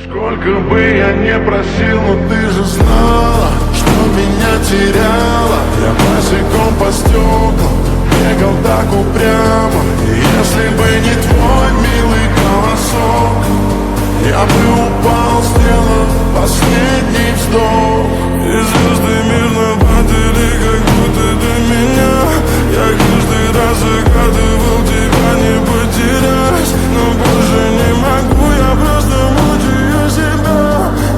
Сколько бы я не просил, но ты же знала, что меня теряла. Я босиком по стеклам бегал так упрямо. И если бы не твой милый голосок, я бы упал, сделав последний вздох. И звезды мирно падали, как будто до меня. Я каждый раз загадывал тебя не потерять, но больше не могу, я просто мучаю себя.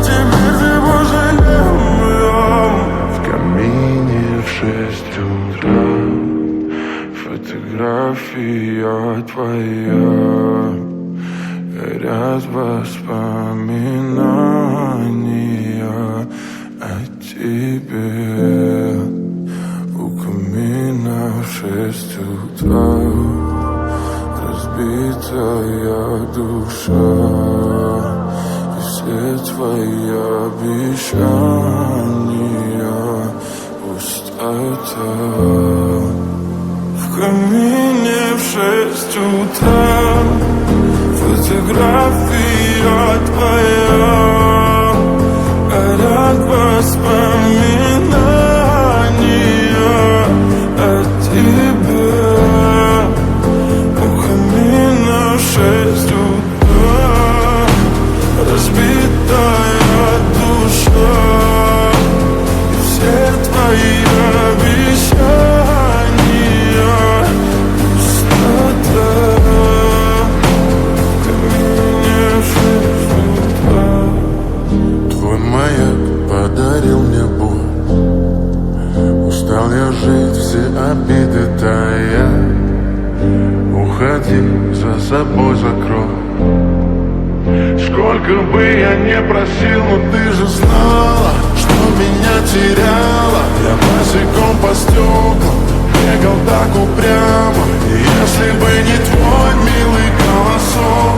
Теперь ты больше не моя. В камине в 6 утра фотография твоя. Горят воспоминания о тебе. У камина в 6 утра разбитая душа. И все твои обещания пустота. В камине в 6 утра фотография твоя. Горят воспоминания о тебе. У камина в 6 утра разбитая душа. И все твои обещания пустота. Твой маяк подарил мне боль. Устал я жить, все обиды тая. Уходи, за собой закрой. Сколько бы я не просил, но ты же знала, что меня теряла. Я босиком по стеклам бегал так упрямо. И если бы не твой милый голосок,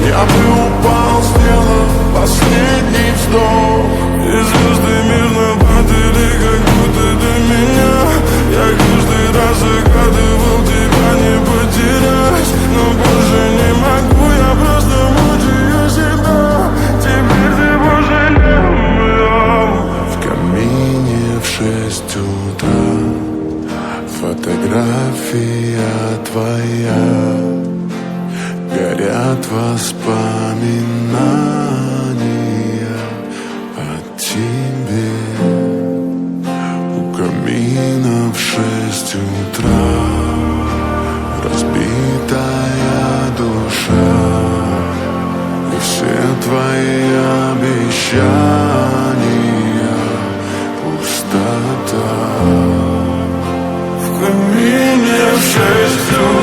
я бы упал, сделав последний вздох. И звезды мирно падали, как будто до меня. Я каждый раз загадывал тебя не потерять, но больше не могу, я просто мучаю себя. Теперь ты больше не моя. В камине в 6 утра фотография твоя. Горят воспоминания о тебе. У камина в 6 утра разбитая душа. И все твои обещания пустота. В камине в 6 утра